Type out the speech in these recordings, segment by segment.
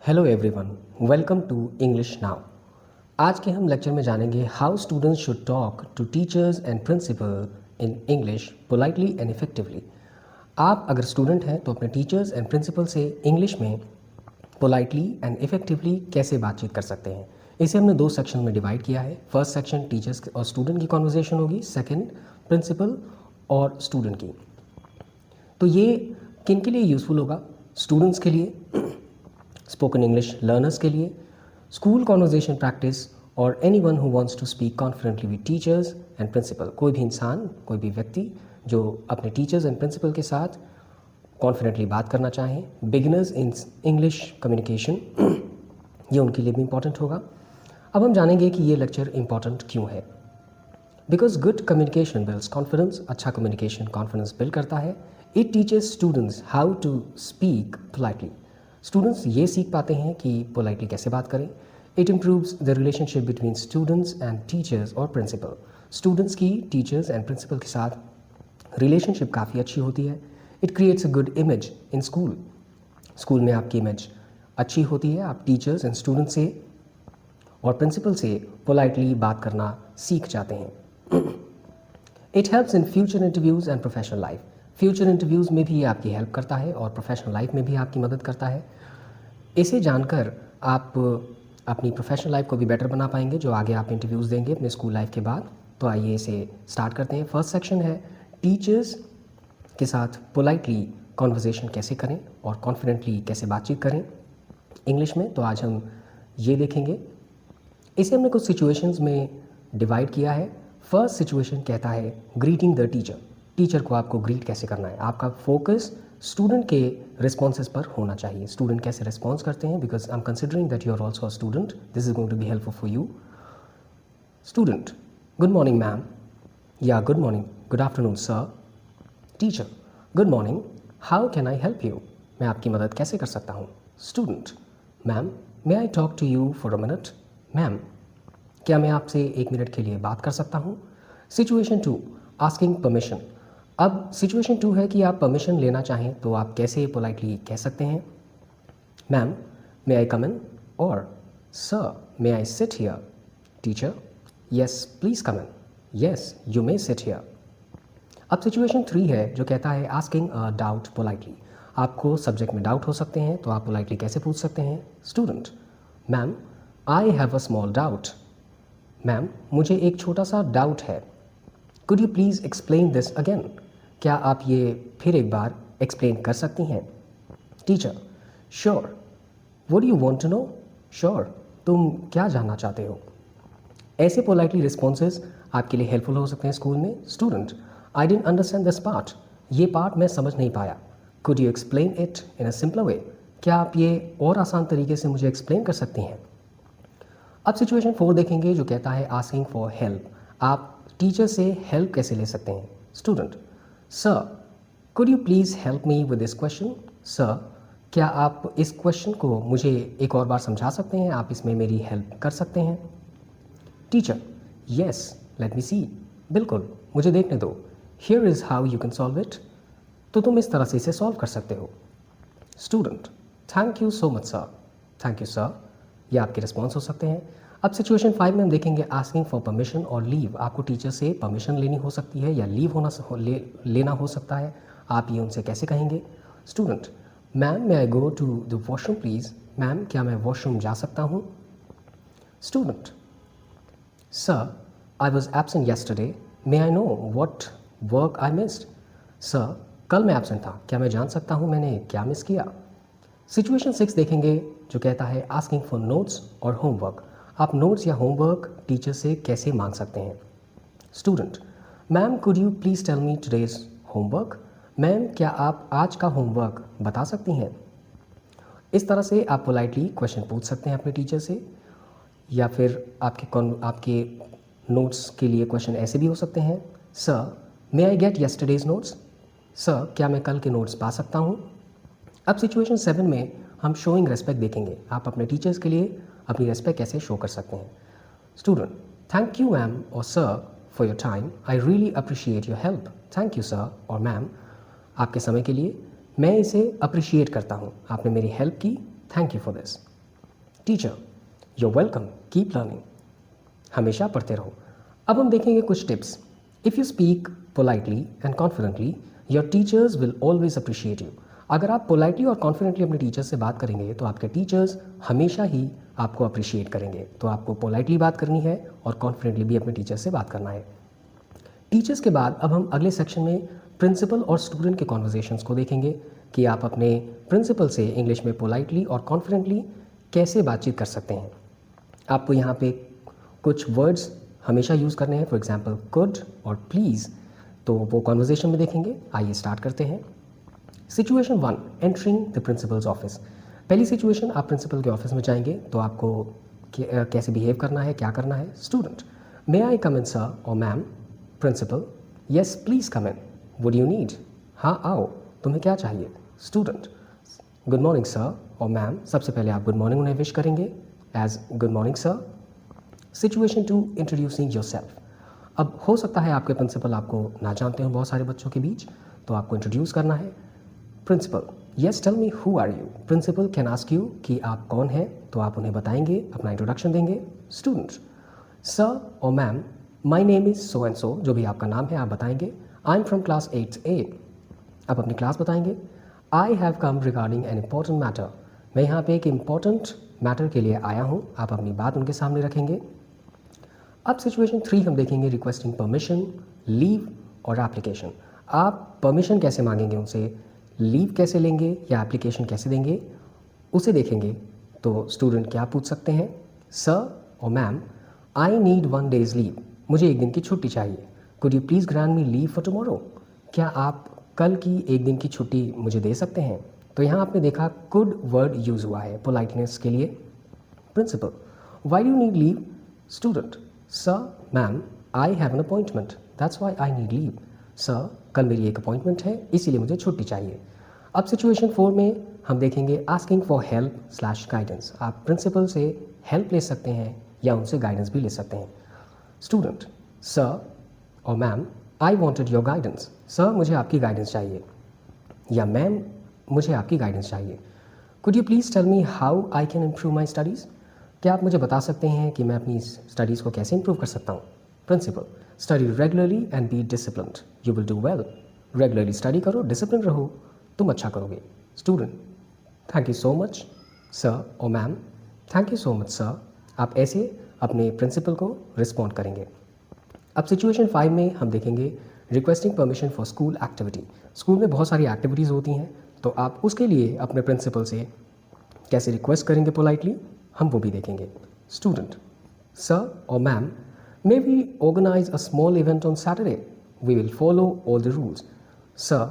Hello everyone, welcome to English now. आज के हम लेक्चर में जानेंगे how students should talk to teachers and principal in English politely and effectively. आप अगर स्टूडेंट हैं तो अपने टीचर्स एंड प्रिंसिपल से इंग्लिश में पोलाइटली एंड इफेक्टिवली कैसे बातचीत कर सकते हैं। इसे हमने दो सेक्शन में डिवाइड किया है। फर्स्ट सेक्शन टीचर्स और स्टूडेंट की कॉन्वर्जेसन होगी, सेकेंड प्रिंसिपल और स्टूडेंट की। तो ये किन के लिए यूज़फुल होगा? स्टूडेंट्स के लिए, स्पोकन इंग्लिश लर्नर्स के लिए, स्कूल कॉन्वर्जेसन प्रैक्टिस और anyone who wants to speak confidently with teachers and principal. कोई भी इंसान, कोई भी व्यक्ति जो अपने टीचर्स एंड प्रिंसिपल के साथ कॉन्फिडेंटली बात करना चाहें, बिगिनर्स इन इंग्लिश कम्युनिकेशन, ये उनके लिए भी इम्पॉर्टेंट होगा। अब हम जानेंगे कि ये लेक्चर इम्पॉर्टेंट क्यों है। Because good communication builds confidence. अच्छा कम्युनिकेशन कॉन्फिडेंस बिल्ड करता है। It teaches students how to speak politely. Students ये सीख पाते हैं कि पोलाइटली कैसे बात करें। It improves the relationship between students and teachers और प्रिंसिपल। स्टूडेंट्स की टीचर्स एंड प्रिंसिपल के साथ रिलेशनशिप काफ़ी अच्छी होती है। It creates a good image in school. School में आपकी इमेज अच्छी होती है। आप टीचर्स एंड स्टूडेंट से और प्रिंसिपल से पोलाइटली बात करना सीख जाते हैं। It helps in future interviews and professional life. Future interviews में भी ये आपकी हेल्प करता है और प्रोफेशनल लाइफ में भी आपकी मदद करता है। इसे जानकर आप अपनी प्रोफेशनल लाइफ को भी बेटर बना पाएंगे जो आगे आप इंटरव्यूज़ देंगे अपने स्कूल लाइफ के बाद। तो आइए इसे स्टार्ट करते हैं। फर्स्ट सेक्शन है टीचर्स के साथ पोलाइटली कॉन्वर्जेसन कैसे करें और कॉन्फिडेंटली कैसे बातचीत करें इंग्लिश में। तो आज हम ये देखेंगे। इसे हमने कुछ सिचुएशंस में डिवाइड किया है। फर्स्ट सिचुएशन कहता है ग्रीटिंग द टीचर। टीचर को आपको ग्रीट कैसे करना है। आपका फोकस स्टूडेंट के रिस्पॉन्सेज पर होना चाहिए। स्टूडेंट कैसे रिस्पॉन्स करते हैं, because I am considering that you are also a student, this is going to be helpful for you. Student, good morning ma'am, या good morning, good afternoon sir. Teacher, good morning, how can I help you. मैं आपकी मदद कैसे कर सकता हूँ। Student, ma'am, may I talk to you for a minute. Ma'am, क्या मैं आपसे एक मिनट के लिए बात कर सकता हूँ। Situation 2, asking permission. अब सिचुएशन 2 है कि आप परमिशन लेना चाहें तो आप कैसे पोलाइटली कह सकते हैं। मैम, मे आई कम इन, और sir, may I sit here. Teacher, yes please come in, yes you may sit here. अब सिचुएशन 3 है जो कहता है आस्किंग अ डाउट पोलाइटली। आपको सब्जेक्ट में डाउट हो सकते हैं तो आप पोलाइटली कैसे पूछ सकते हैं। Student, ma'am, I have a small doubt. Ma'am, मुझे एक छोटा सा डाउट है। Could you please explain this again. क्या आप ये फिर एक बार एक्सप्लेन कर सकती हैं। Teacher, sure, would you want to know. Sure, तुम क्या जानना चाहते हो। ऐसे पोलाइटली रिस्पॉन्सेज आपके लिए हेल्पफुल हो सकते हैं स्कूल में। Student, I didn't understand this part. ये पार्ट मैं समझ नहीं पाया। Could you explain it in a simpler way. क्या आप ये और आसान तरीके से मुझे एक्सप्लेन कर सकती हैं। अब सिचुएशन 4 देखेंगे जो कहता है आस्किंग फॉर हेल्प। आप टीचर से हेल्प कैसे ले सकते हैं। Student, sir, could you please help me with this question. Sir, क्या आप इस क्वेश्चन को मुझे एक और बार समझा सकते हैं, आप इसमें मेरी हेल्प कर सकते हैं। टीचर, येस लेट मी सी, बिल्कुल मुझे देखने दो। Here is how you can solve it. तो तुम इस तरह से इसे सॉल्व कर सकते हो। Student, thank you so much sir. Thank you sir, ये आपके रिस्पॉन्स हो सकते हैं। अब सिचुएशन 5 में हम देखेंगे आस्किंग फॉर परमिशन और लीव। आपको टीचर से परमिशन लेनी हो सकती है या लीव लेना हो सकता है। आप ये उनसे कैसे कहेंगे। Student, ma'am, may I go to the washroom please. Ma'am, क्या मैं वॉशरूम जा सकता हूँ। Student, sir, I was absent yesterday, may I know what work I missed. Sir, कल मैं एब्सेंट था, क्या मैं जान सकता हूँ मैंने क्या मिस किया। सिचुएशन 6 देखेंगे जो कहता है आस्किंग फॉर नोट्स और होमवर्क। आप नोट्स या होमवर्क टीचर से कैसे मांग सकते हैं। Student, ma'am, could you please tell me today's homework. Ma'am, क्या आप आज का होमवर्क बता सकती हैं। इस तरह से आप पोलाइटली क्वेश्चन पूछ सकते हैं अपने टीचर से। या फिर आपके नोट्स के लिए क्वेश्चन ऐसे भी हो सकते हैं। Sir, may I get yesterday's notes. Sir, क्या मैं कल के नोट्स पा सकता हूँ। अब सिचुएशन 7 में हम शोइंग रेस्पेक्ट देखेंगे। आप अपने टीचर्स के लिए अपनी रेस्पेक्ट कैसे शो कर सकते हैं। स्टूडेंट, थैंक यू मैम और sir for your time, I really appreciate your help. Thank you sir और मैम, आपके समय के लिए मैं इसे अप्रिशिएट करता हूँ, आपने मेरी हेल्प की, thank you for this. Teacher, you're welcome, keep learning, हमेशा पढ़ते रहो। अब हम देखेंगे कुछ tips. If you speak politely and confidently, your teachers will always appreciate you. अगर आप पोलाइटली और कॉन्फिडेंटली अपने टीचर्स से बात करेंगे तो आपके टीचर्स हमेशा ही आपको अप्रिशिएट करेंगे। तो आपको पोलाइटली बात करनी है और कॉन्फिडेंटली भी अपने टीचर्स से बात करना है। टीचर्स के बाद अब हम अगले सेक्शन में प्रिंसिपल और स्टूडेंट के कॉन्वर्जेशंस को देखेंगे कि आप अपने प्रिंसिपल से इंग्लिश में पोलाइटली और कॉन्फिडेंटली कैसे बातचीत कर सकते हैं। आपको यहाँ पे कुछ वर्ड्स हमेशा यूज़ करने हैं, फॉर एग्जांपल कुड और प्लीज़, तो वो कॉन्वर्जेशन में देखेंगे। आइए स्टार्ट करते हैं। Situation 1, entering the principles office. पहली सिचुएशन, आप प्रिंसिपल के ऑफिस में जाएंगे तो आपको कैसे बिहेव करना है, क्या करना है। Student, may I come in sir और ma'am. Principal, yes please come in. Would you need, हाँ आओ, तुम्हें क्या चाहिए। स्टूडेंट, गुड मॉर्निंग सर और मैम। सबसे पहले आप गुड मॉर्निंग उन्हें विश करेंगे as good morning sir. Situation 2, introducing yourself. अब हो सकता है आपके प्रिंसिपल आपको ना जानते हो बहुत सारे बच्चों के बीच, तो आपको इंट्रोड्यूस करना है। Principal, yes tell me who are you. Principal can ask you कि आप कौन हैं, तो आप उन्हें बताएंगे, अपना इंट्रोडक्शन देंगे। स्टूडेंट, सर और ma'am, my name is so and so, जो भी आपका नाम है आप बताएंगे। I am from class 8A। आप अपनी क्लास बताएंगे। I have come regarding an important matter. मैं यहाँ पे एक इम्पॉर्टेंट मैटर के लिए आया हूँ। आप अपनी बात उनके सामने रखेंगे। अब सिचुएशन 3 हम देखेंगे, रिक्वेस्टिंग परमिशन, लीव और एप्लीकेशन। आप परमिशन कैसे मांगेंगे उनसे, लीव कैसे लेंगे या एप्लीकेशन कैसे देंगे, उसे देखेंगे। तो स्टूडेंट क्या पूछ सकते हैं, सर और ma'am, I need 1 days leave. मुझे एक दिन की छुट्टी चाहिए। Could you please grant me leave for tomorrow. क्या आप कल की एक दिन की छुट्टी मुझे दे सकते हैं। तो यहाँ आपने देखा कुड वर्ड यूज़ हुआ है पोलाइटनेस के लिए। Principal, why do need leave. Student, sir ma'am, I have an appointment, that's why I need leave. Sir, कल मेरी एक अपॉइंटमेंट है, इसीलिए मुझे छुट्टी चाहिए। अब सिचुएशन 4 में हम देखेंगे आस्किंग फॉर हेल्प / गाइडेंस। आप प्रिंसिपल से हेल्प ले सकते हैं या उनसे गाइडेंस भी ले सकते हैं। स्टूडेंट, सर और ma'am, I wanted your guidance. Sir, मुझे आपकी गाइडेंस चाहिए, या मैम, मुझे आपकी गाइडेंस चाहिए। Could you please tell me how I can improve my studies. क्या आप मुझे बता सकते हैं कि मैं अपनी स्टडीज़ को कैसे इम्प्रूव कर सकता हूँ। Principal, study regularly and be disciplined, you will do well. Regularly study करो, डिसिप्लिन रहो, तुम अच्छा करोगे। Student, thank you so much sir और ma'am, thank you so much sir. आप ऐसे अपने प्रिंसिपल को रिस्पॉन्ड करेंगे। अब सिचुएशन 5 में हम देखेंगे requesting permission for school activity. School में बहुत सारी एक्टिविटीज़ होती हैं, तो आप उसके लिए अपने प्रिंसिपल से कैसे रिक्वेस्ट करेंगे पोलाइटली, हम वो भी देखेंगे। स्टूडेंट, सर और ma'am, may we organise a small event on Saturday, we will follow all the rules. Sir,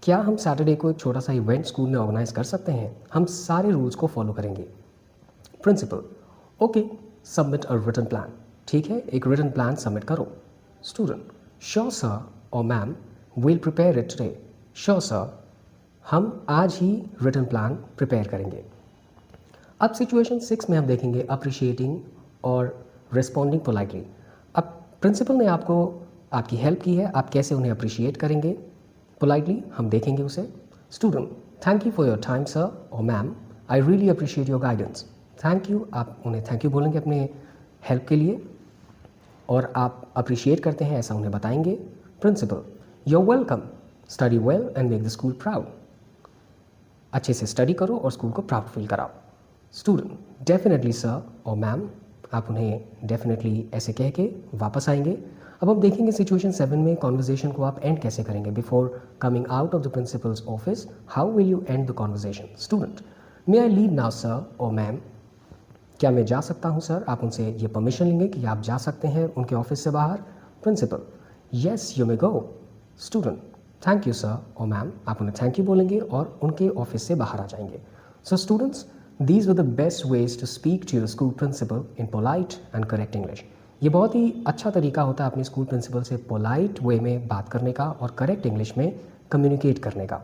क्या हम सैटरडे को एक छोटा सा इवेंट स्कूल में ऑर्गेनाइज कर सकते हैं, हम सारे रूल्स को फॉलो करेंगे। Principal, okay, submit a written plan. ठीक है, एक रिटन प्लान सबमिट करो। स्टूडेंट, श्योर सर और ma'am, will prepare it today. Sure sir, हम आज ही रिटन प्लान प्रिपेयर करेंगे। अब सिचुएशन 6 में हम देखेंगे अप्रिशिएटिंग और रिस्पॉन्डिंग पोलाइटली। अब प्रिंसिपल ने आपको आपकी हेल्प की है, आप कैसे उन्हें अप्रिशिएट करेंगे पोलाइटली, हम देखेंगे उसे। Student, thank you for your time sir और ma'am, I really appreciate your guidance. Thank you, आप उन्हें थैंक यू बोलेंगे अपने हेल्प के लिए और आप अप्रिशिएट करते हैं ऐसा उन्हें बताएंगे। Principal, you are welcome, study well and make the school proud. अच्छे से स्टडी करो और स्कूल को प्राउड फील कराओ। स्टूडेंट, डेफिनेटली सर और मैम, आप उन्हें डेफिनेटली ऐसे कह के वापस आएंगे। अब हम देखेंगे सिचुएशन 7 में कॉन्वर्जेशन को आप एंड कैसे करेंगे। Before coming out of the principles office, how will you and the conversation. Student, may I leave now sir और मैम। क्या मैं जा सकता हूँ सर, आप उनसे ये परमिशन लेंगे कि आप जा सकते हैं उनके ऑफिस से बाहर। Principal, yes you may go. Student, thank you sir और मैम, आप उन्हें थैंक यू बोलेंगे और उनके ऑफिस से बाहर आ जाएंगे। So students, these were the best ways to speak to your school principal in polite and correct English। ये बहुत ही अच्छा तरीका होता है अपने स्कूल प्रिंसिपल से पोलाइट वे में बात करने का और करेक्ट इंग्लिश में कम्युनिकेट करने का।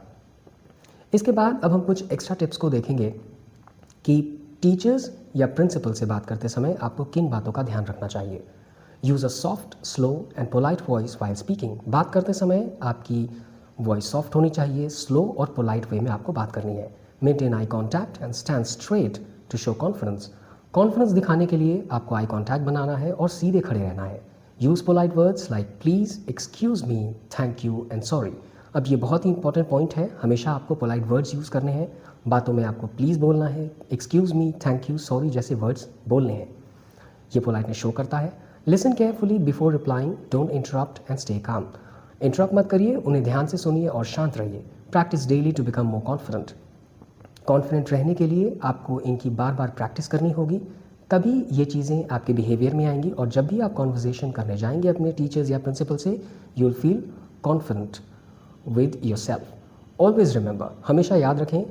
इसके बाद अब हम कुछ एक्स्ट्रा टिप्स को देखेंगे कि टीचर्स या प्रिंसिपल से बात करते समय आपको किन बातों का ध्यान रखना चाहिए। Use a soft, slow and polite voice while speaking. बात करते समय आपकी वॉइस सॉफ्ट होनी चाहिए, स्लो और पोलाइट वे में आपको बात करनी है। Maintain eye contact and stand straight to show confidence. Confidence दिखाने के लिए आपको आई कॉन्टैक्ट बनाना है और सीधे खड़े रहना है। Use polite words like please, excuse me, thank you and sorry. अब ये बहुत ही इंपॉर्टेंट पॉइंट है, हमेशा आपको पोलाइट वर्ड्स यूज़ करने हैं। बातों में आपको प्लीज़ बोलना है, excuse me, thank you, sorry जैसे वर्ड्स बोलने हैं। ये पोलाइटनेस शो करता है। Listen carefully before replying, don't interrupt and stay calm. Interrupt मत करिए, उन्हें ध्यान से सुनिए और शांत रहिए। Practice daily to become more confident. Confident रहने के लिए आपको इनकी बार बार प्रैक्टिस करनी होगी, तभी ये चीज़ें आपके बिहेवियर में आएंगी और जब भी आप कॉन्वर्जेशन करने जाएंगे अपने टीचर्स या प्रिंसिपल से, you will feel confident with your self. Always remember, हमेशा याद रखें,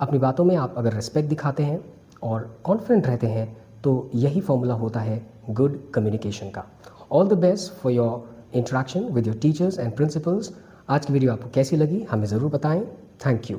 अपनी बातों में आप अगर रिस्पेक्ट दिखाते हैं और कॉन्फिडेंट रहते हैं तो यही फॉर्मूला होता है गुड कम्युनिकेशन का। All the best for your interaction with your teachers and principles. आज की वीडियो आपको कैसी लगी हमें ज़रूर बताएं। Thank you.